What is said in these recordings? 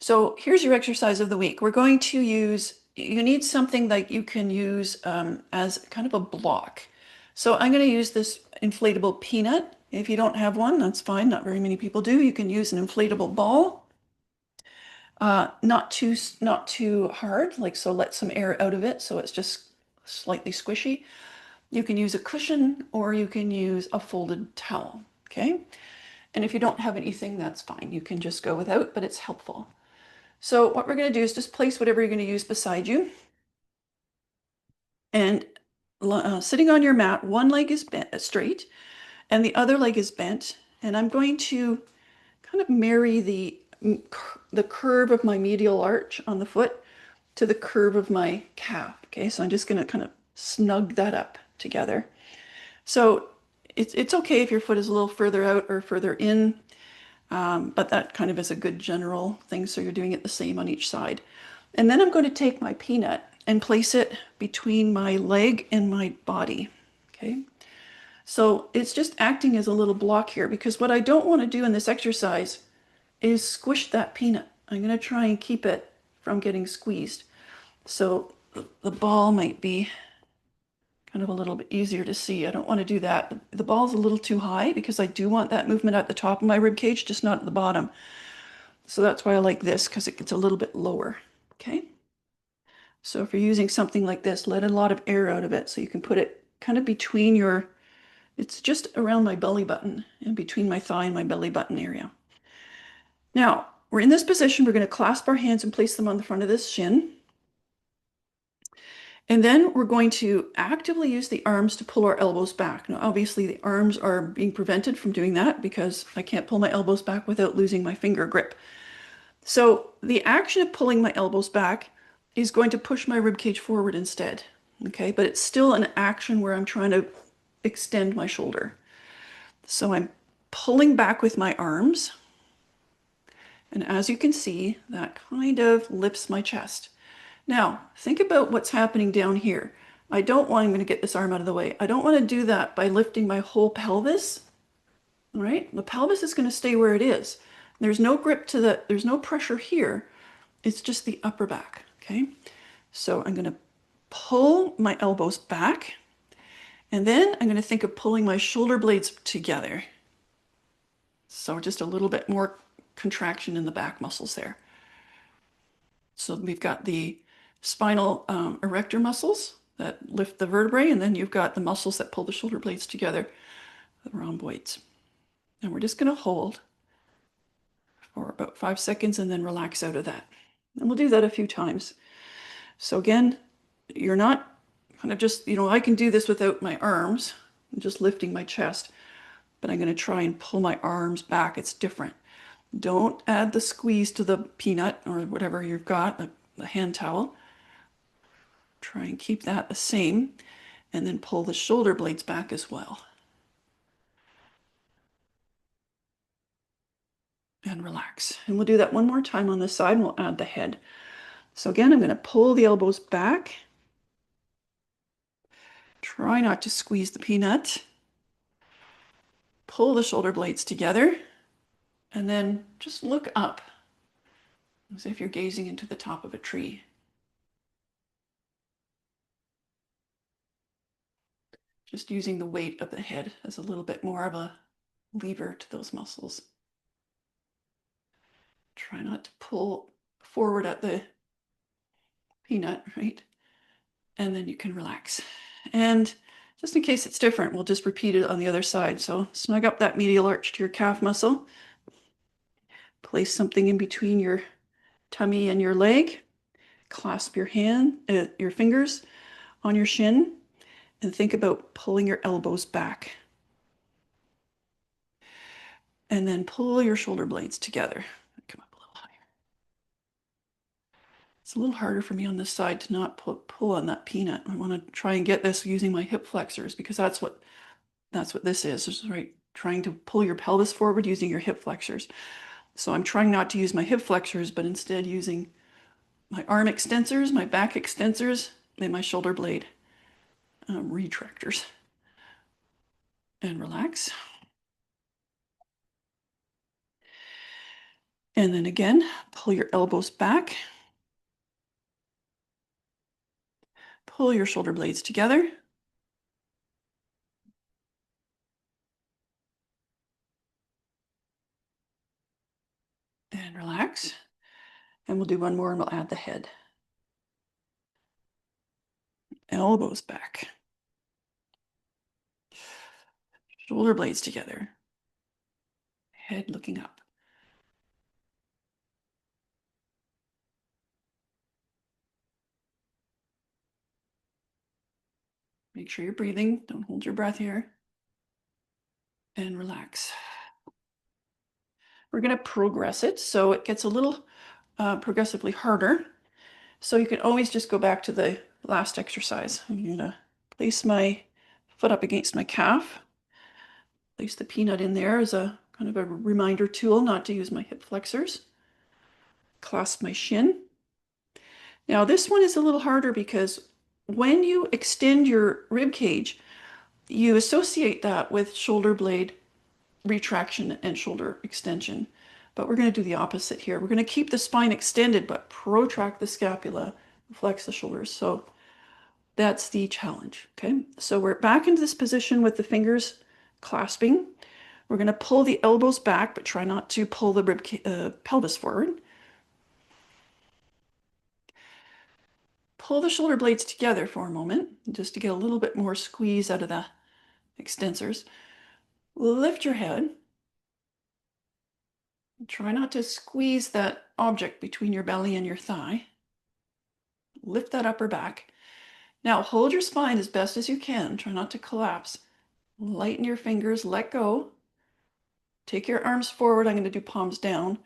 So here's your exercise of the week. We're going to use, you need something that you can use as kind of a block. So I'm going to use this inflatable peanut. If you don't have one, that's fine. Not very many people do. You can use an inflatable ball. Not too hard, like so let some air out of it so it's just slightly squishy. You can use a cushion or you can use a folded towel, okay? And if you don't have anything, that's fine. You can just go without, but it's helpful. So what we're going to do is just place whatever you're going to use beside you. And sitting on your mat, one leg is bent straight and the other leg is bent. And I'm going to kind of marry the curve of my medial arch on the foot to the curve of my calf. Okay, so I'm just going to kind of snug that up together. So it's okay if your foot is a little further out or further in, but that kind of is a good general thing. So you're doing it the same on each side. And then I'm going to take my peanut and place it between my leg and my body. Okay. So it's just acting as a little block here because what I don't want to do in this exercise is squish that peanut. I'm going to try and keep it from getting squeezed. So the ball might be kind of a little bit easier to see. I don't want to do that. The ball's a little too high because I do want that movement at the top of my rib cage, just not at the bottom. So that's why I like this because it gets a little bit lower. Okay. So if you're using something like this, let a lot of air out of it so you can put it kind of between your, it's just around my belly button and between my thigh and my belly button area. Now, we're in this position. We're going to clasp our hands and place them on the front of this shin. And then we're going to actively use the arms to pull our elbows back. Now, obviously, the arms are being prevented from doing that because I can't pull my elbows back without losing my finger grip. So the action of pulling my elbows back is going to push my rib cage forward instead. Okay, but it's still an action where I'm trying to extend my shoulder. So I'm pulling back with my arms. And as you can see, that kind of lifts my chest. Now, think about what's happening down here. I'm going to get this arm out of the way. I don't want to do that by lifting my whole pelvis. All right, the pelvis is going to stay where it is. There's no grip there's no pressure here. It's just the upper back, okay? So I'm going to pull my elbows back, and then I'm going to think of pulling my shoulder blades together. So just a little bit more contraction in the back muscles there. So we've got the spinal erector muscles that lift the vertebrae, and then you've got the muscles that pull the shoulder blades together, the rhomboids. And we're just going to hold for about 5 seconds and then relax out of that. And we'll do that a few times. So again, you're not kind of just, I can do this without my arms, I'm just lifting my chest, but I'm going to try and pull my arms back. It's different. Don't add the squeeze to the peanut or whatever you've got, the hand towel. Try and keep that the same, and then pull the shoulder blades back as well. And relax. And we'll do that one more time on this side, and we'll add the head. So again, I'm going to pull the elbows back. Try not to squeeze the peanut. Pull the shoulder blades together, and then just look up as if you're gazing into the top of a tree. Just using the weight of the head as a little bit more of a lever to those muscles. Try not to pull forward at the peanut, right? And then you can relax. And just in case it's different, we'll just repeat it on the other side. So snug up that medial arch to your calf muscle. Place something in between your tummy and your leg. Clasp your fingers on your shin, and think about pulling your elbows back. And then pull your shoulder blades together. Come up a little higher. It's a little harder for me on this side to not pull on that peanut. I want to try and get this using my hip flexors because that's what this is. This is right, trying to pull your pelvis forward using your hip flexors. So I'm trying not to use my hip flexors, but instead using my arm extensors, my back extensors, and my shoulder blade retractors. And relax. And then again, pull your elbows back. Pull your shoulder blades together. And relax. And we'll do one more and we'll add the head. Elbows back. Shoulder blades together. Head looking up. Make sure you're breathing. Don't hold your breath here. And relax. We're going to progress it so it gets a little progressively harder. So you can always just go back to the last exercise. I'm going to place my foot up against my calf. Place the peanut in there as a kind of a reminder tool not to use my hip flexors. Clasp my shin. Now this one is a little harder because when you extend your rib cage, you associate that with shoulder blade retraction and shoulder extension. But we're going to do the opposite here. We're going to keep the spine extended, but protract the scapula, flex the shoulders. So that's the challenge. Okay, so we're back into this position with the fingers clasping. We're going to pull the elbows back, but try not to pull the pelvis forward. Pull the shoulder blades together for a moment, just to get a little bit more squeeze out of the extensors. Lift your head. Try not to squeeze that object between your belly and your thigh. Lift that upper back. Now hold your spine as best as you can. Try not to collapse. Lighten your fingers, let go. Take your arms forward. I'm going to do palms down.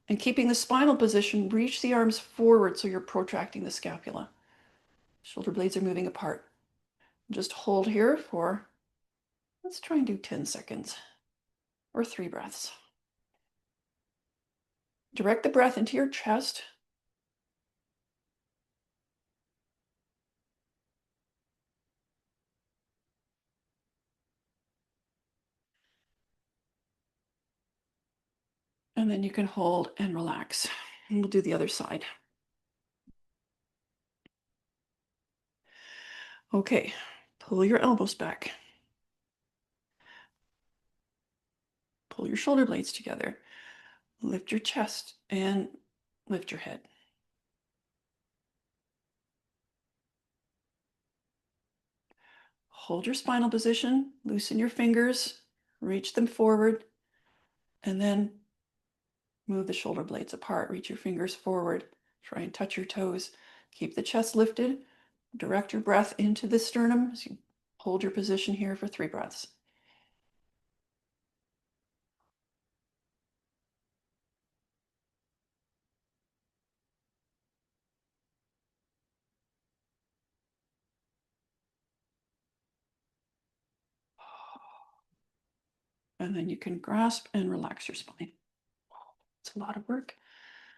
And keeping the spinal position, reach the arms forward so you're protracting the scapula. Shoulder blades are moving apart. Just hold here for, let's try and do 10 seconds or 3 breaths. Direct the breath into your chest. And then you can hold and relax. And we'll do the other side. Okay, pull your elbows back. Pull your shoulder blades together. Lift your chest and lift your head. Hold your spinal position, loosen your fingers, reach them forward, and then move the shoulder blades apart. Reach your fingers forward. Try and touch your toes. Keep the chest lifted. Direct your breath into the sternum as you hold your position here for 3 breaths. And then you can grasp and relax your spine. It's a lot of work.